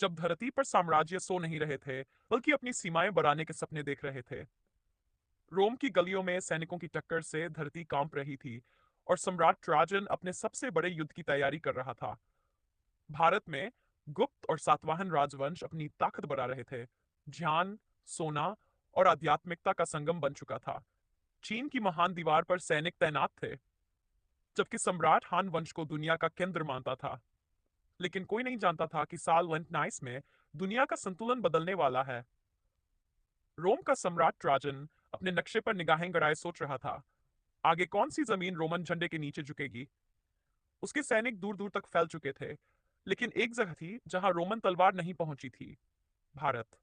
जब धरती पर साम्राज्य सो नहीं रहे थे, बल्कि अपनी सीमाएं बढ़ाने के सपने देख रहे थे। रोम की गलियों में सैनिकों की टक्कर से धरती कांप रही थी और सम्राट ट्राजन अपने सबसे बड़े युद्ध की तैयारी कर रहा था। भारत में गुप्त और सातवाहन राजवंश अपनी ताकत बढ़ा रहे थे। ज्ञान, सोना और आध्यात्मिकता का संगम बन चुका था। चीन की महान दीवार पर सैनिक तैनात थे, जबकि सम्राट हान वंश को दुनिया का केंद्र मानता था। लेकिन कोई नहीं जानता था कि साल 19 में दुनिया का संतुलन बदलने वाला है। रोम का सम्राट ट्राजन अपने नक्शे पर निगाहें गड़ाए सोच रहा था, आगे कौन सी जमीन रोमन झंडे के नीचे झुकेगी। उसके सैनिक दूर दूर तक फैल चुके थे, लेकिन एक जगह थी जहां रोमन तलवार नहीं पहुंची थी। भारत।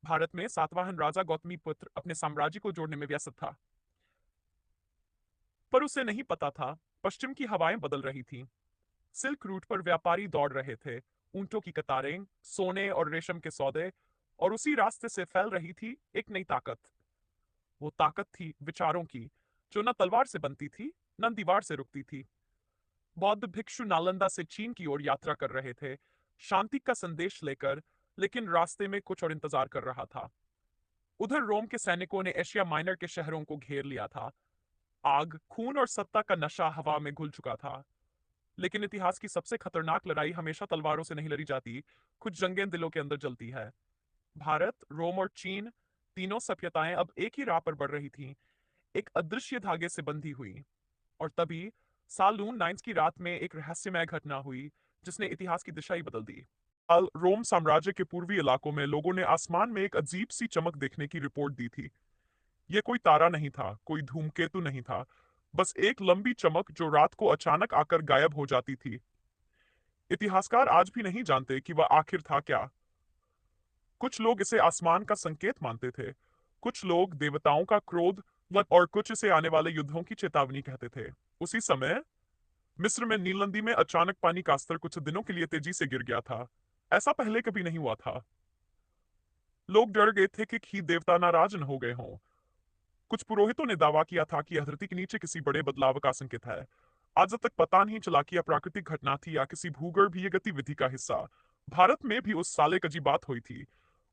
भारत में सातवाहन राजा गौतमी पुत्र अपने साम्राज्य को जोड़ने में व्यस्त था, पर उसे नहीं पता था पश्चिम की हवाएं बदल रही थीं। सिल्क रूट पर व्यापारी दौड़ रहे थे, ऊंटों की कतारें, सोने और रेशम के सौदे, और उसी रास्ते से फैल रही थी एक नई ताकत। वो ताकत थी विचारों की, जो न तलवार से बनती थी, न दीवार से रुकती थी। बौद्ध भिक्षु नालंदा से चीन की ओर यात्रा कर रहे थे, शांति का संदेश लेकर, लेकिन रास्ते में कुछ और इंतजार कर रहा था। उधर रोम के सैनिकों ने एशिया माइनर के शहरों को घेर लिया था। आग, खून और सत्ता का नशा हवा में घुल चुका था। लेकिन इतिहास की सबसे खतरनाक लड़ाई हमेशा तलवारों से नहीं लड़ी जाती, कुछ जंगें दिलों के अंदर जलती है। भारत, रोम और चीन, तीनों सभ्यताएं अब एक ही राह पर बढ़ रही थीं, एक अदृश्य धागे से बंधी हुई। और तभी साल नून नाइन्स की रात में एक रहस्यमय घटना हुई, जिसने इतिहास की दिशा ही बदल दी। साल रोम साम्राज्य के पूर्वी इलाकों में लोगों ने आसमान में एक अजीब सी चमक देखने की रिपोर्ट दी थी। यह कोई तारा नहीं था, कोई धूमकेतु नहीं था, बस एक लंबी चमक जो रात को अचानक आकर गायब हो जाती थी। इतिहासकार आज भी नहीं जानते कि वह आखिर था क्या। कुछ लोग इसे आसमान का संकेत मानते थे, कुछ लोग देवताओं का क्रोध, और कुछ इसे आने वाले युद्धों की चेतावनी कहते थे। उसी समय मिस्र में नील नदी में अचानक पानी का स्तर कुछ दिनों के लिए तेजी से गिर गया था। ऐसा पहले कभी नहीं हुआ था। लोग डर गए थे कि खीर देवता नाराज न हो गए हों। कुछ पुरोहितों ने दावा किया था कि यह धरती के नीचे किसी बड़े बदलाव का संकेत है। आज तक पता नहीं चला कि यह प्राकृतिक घटना थी या किसी भूगर्भीय गतिविधि का हिस्सा। भारत में भी उस साल एक अजीब बात हुई थी।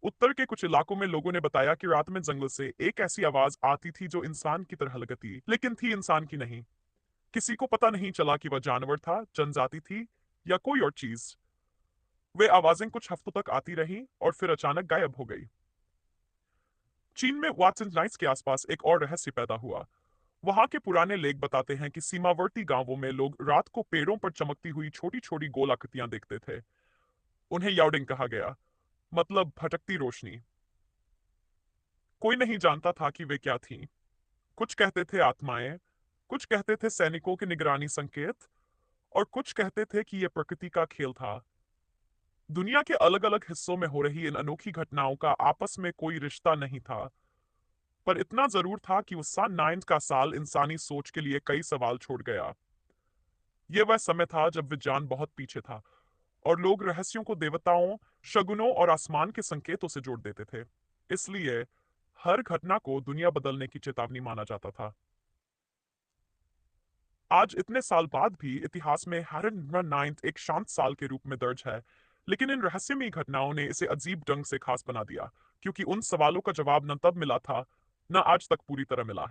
उत्तर के कुछ इलाकों में लोगों ने बताया कि रात में जंगल से एक ऐसी आवाज आती थी जो इंसान की तरह लगती, लेकिन थी इंसान की नहीं। किसी को पता नहीं चला कि वह जानवर था, जनजाति थी, या कोई और चीज। वे आवाजें कुछ हफ्तों तक आती रहीं और फिर अचानक गायब हो गई। चीन में वाटसन लाइट्स के आसपास एक और रहस्य पैदा हुआ। वहां के पुराने लेख बताते हैं कि सीमावर्ती गांवों में लोग रात को पेड़ों पर चमकती हुई छोटी छोटी गोल आकृतियां देखते थे। उन्हें याओडिंग कहा गया, मतलब भटकती रोशनी। कोई नहीं जानता था कि वे क्या थीं। कुछ कहते थे आत्माएं, कुछ कहते थे सैनिकों के निगरानी संकेत, और कुछ कहते थे कि यह प्रकृति का खेल था। दुनिया के अलग अलग हिस्सों में हो रही इन अनोखी घटनाओं का आपस में कोई रिश्ता नहीं था, पर इतना जरूर था कि उस सन 9 का साल इंसानी सोच के लिए कई सवाल छोड़ गया। यह वह समय था जब विज्ञान बहुत पीछे था और लोग रहस्यों को देवताओं, शगुनों और आसमान के संकेतों से जोड़ देते थे। इसलिए हर घटना को दुनिया बदलने की चेतावनी माना जाता था। आज इतने साल बाद भी इतिहास में हैरन नाइन्थ एक शांत साल के रूप में दर्ज है, लेकिन इन रहस्यमयी घटनाओं ने इसे अजीब ढंग से खास बना दिया, क्योंकि उन सवालों का जवाब न तब मिला था, न आज तक पूरी तरह मिला है।